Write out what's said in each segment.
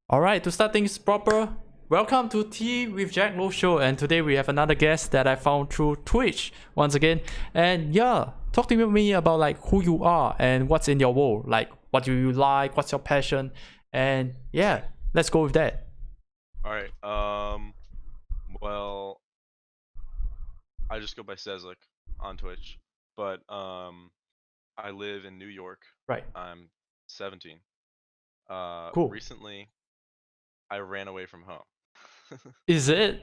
All right, to start things proper, welcome to Tea with Jack Loh show, and today we have another guest that I found through Twitch once again. And yeah, talk to me about like who you are and what's in your world, like what do you like, what's your passion, and yeah, let's go with that. All right. Well, I just go by Sezlik on Twitch, but I live in New York. Right, I'm 17. cool. Recently I ran away from home. Is it?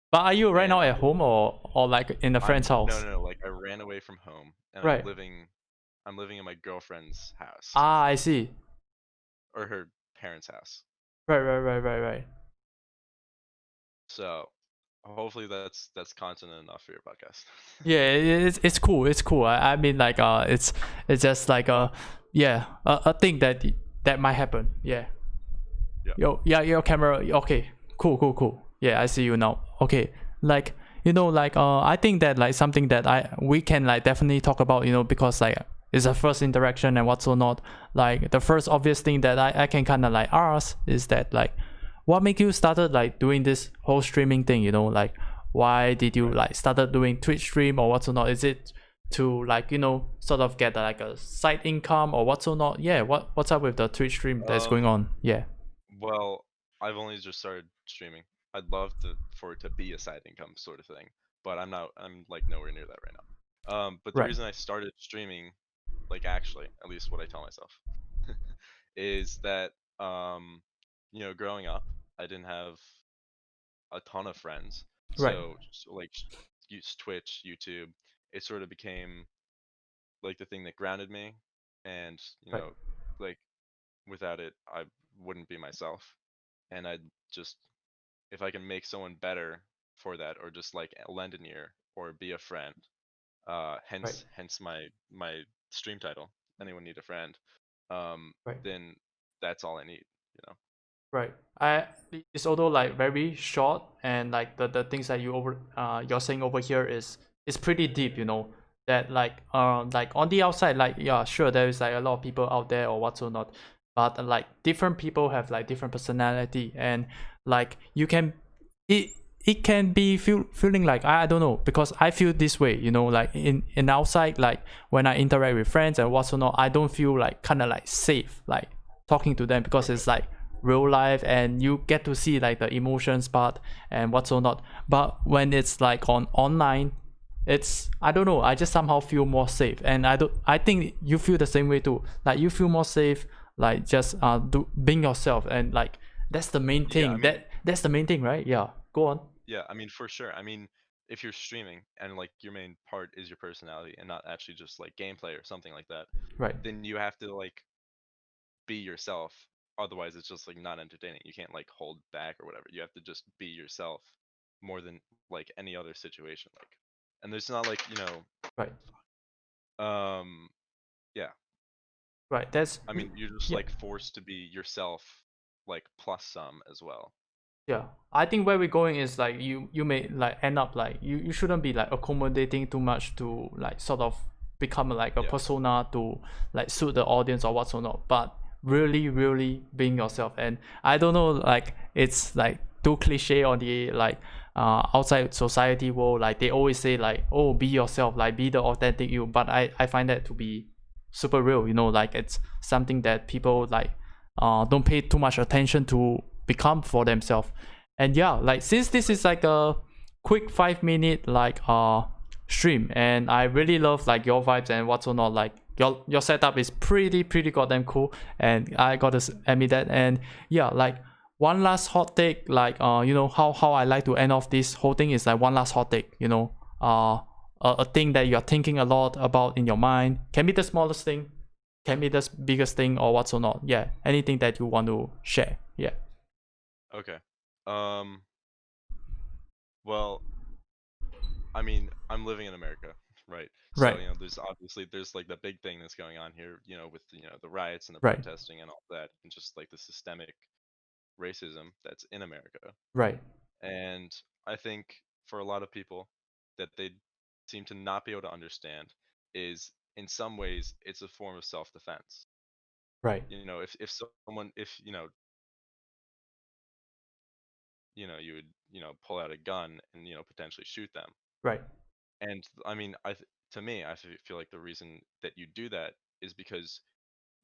But are you right And now at home or like in a friend's I'm no, house? no, no, like I ran away from home and I'm Right. living in my girlfriend's house Ah, I see. or her parents' house. Right. So, hopefully that's content enough for your podcast. Yeah, it's cool. It's cool. I mean, like it's just like yeah, a thing that might happen. Yeah. Yeah. Yeah, your camera. Okay, cool. Yeah, I see you now. Okay, like like I think that like something that we can like definitely talk about. Because like it's a first interaction and what's or not. Like the first obvious thing that I can kind of like ask is that like what make you started like doing this whole streaming thing? Like why did you Right. like started doing Twitch stream or what's or not? Is it to like sort of get like a side income or what's or not? Yeah, what's up with the Twitch stream that's going Um, on? Yeah. Well, I've only just started streaming. I'd love for it to be a side income sort of thing, but I'm not. I'm like nowhere near that right now. But the Right. reason I started streaming, like actually, at least what I tell myself, is that growing up, I didn't have a ton of friends, Right. so like use Twitch, YouTube, it sort of became like the thing that grounded me, and Right. like without it, I wouldn't be myself, and I'd just if I can make someone better for that, or just like lend an ear or be a friend, Right. hence my stream title. Anyone need a friend? Um, Right. then that's all I need. You know. Right. It's although like very short and like the things that you're saying over here is pretty deep, that like on the outside, like yeah, sure there is like a lot of people out there or what's or not, but like different people have like different personality, and like you can it it can be feeling like I don't know, because I feel this way, like in outside, like when I interact with friends and what's or not, I don't feel like kind of like safe like talking to them, because Okay. it's like real life and you get to see like the emotions part and what's or not. But when it's like on online, it's I don't know, I just somehow feel more safe, and I think you feel the same way too, like you feel more safe, like just being yourself, and like that's the main Yeah. I thing, mean, that's the main thing, right? Yeah, go on. yeah. I mean, for sure. I mean, if you're streaming and like your main part is your personality and not actually just like gameplay or something like that, Right. then you have to like be yourself. Otherwise, it's just like not entertaining. You can't like hold back or whatever. You have to just be yourself more than like any other situation. Like, and there's not like Right. um, yeah. Right, that's I mean, you're just yeah. like forced to be yourself, like plus some as well. Yeah, I think where we're going is like you may like end up like you shouldn't be like accommodating too much to like sort of become like a Yeah, persona to like suit the audience or what's or not, but really being yourself. And I don't know, like it's like too cliche on the like outside society world, like they always say like, oh, be yourself, like be the authentic you, but I find that to be super real, like it's something that people like don't pay too much attention to become for themselves. And yeah, like since this is like a quick 5 minute like stream, and I really love like your vibes and what's or not, like your setup is pretty goddamn cool, and I gotta admit that. And yeah, like one last hot take, like how I like to end off this whole thing is like one last hot take, a thing that you're thinking a lot about in your mind, can be the smallest thing, can be the biggest thing or what's or not. Yeah, anything that you want to share. Yeah. okay. Um, well, I mean, I'm living in America, right? So, Right. there's like the big thing that's going on here, with the riots and the Right. protesting and all that, and just like the systemic racism that's in America. Right. And I think for a lot of people that they seem to not be able to understand is in some ways it's a form of self-defense. Right. If someone if you would pull out a gun and potentially shoot them. Right. And I mean, to me, feel like the reason that you do that is because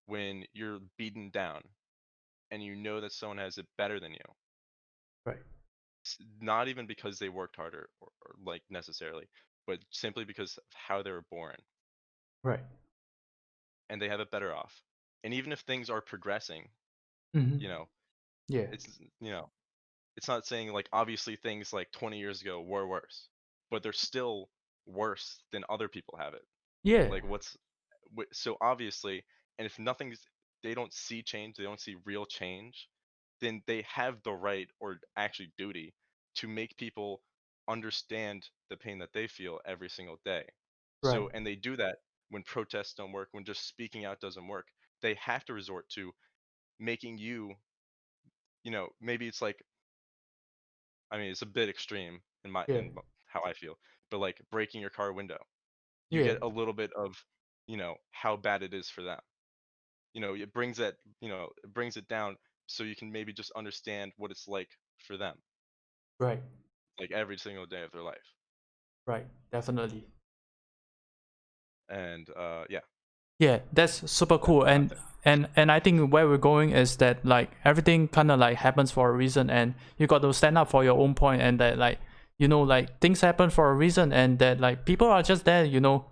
when you're beaten down and you know that someone has it better than you, Right. not even because they worked harder or like necessarily, but simply because of how they were born Right. and they have it better off. And even if things are progressing, Mm-hmm. you know, Yeah. it's it's not saying like obviously things like 20 years ago were worse, but they're still worse than other people have it. Yeah. Like so obviously, and if nothing's they don't see change, they don't see real change, then they have the right or actually duty to make people understand the pain that they feel every single day. Right. So, and they do that when protests don't work, when just speaking out doesn't work. They have to resort to making you, maybe it's like, I mean, it's a bit extreme Yeah. how I feel, but like breaking your car window, you Yeah. get a little bit of, how bad it is for them. It brings it brings it down so you can maybe just understand what it's like for them, Right. like every single day of their life. Right. Definitely. And yeah, Yeah, that's super that's cool. what I And think. and I think where we're going is that like everything kind of like happens for a reason, and you got to stand up for your own point, and that like like things happen for a reason, and that like people are just there,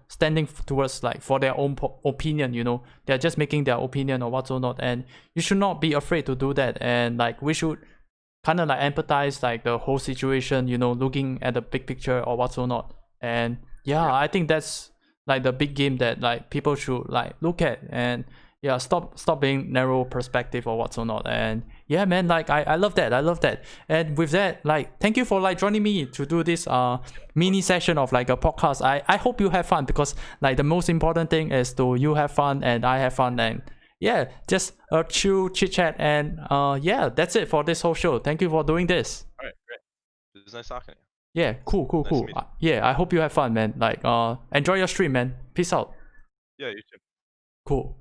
standing towards like for their own opinion. They're just making their opinion or what's or not, and you should not be afraid to do that. And like we should kind of like empathize like the whole situation, looking at the big picture or what's or not. And yeah, Yeah, I think that's like the big game that like people should like look at. And yeah, stop being narrow perspective or what's or not. And yeah, man, like I love that. I love that. And with that, like thank you for like joining me to do this of mini course. session of like a podcast. I hope you have fun, because like the most important thing is to you have fun and I have fun. And yeah, just a chill chit chat. And yeah, that's it for this whole show. Thank you for doing this. All right, great. It was nice talking to you. Yeah, cool, cool, Nice to cool. meet you. Yeah, I hope you have fun, man. Like enjoy your stream, man. Peace out. Yeah, you too. Cool.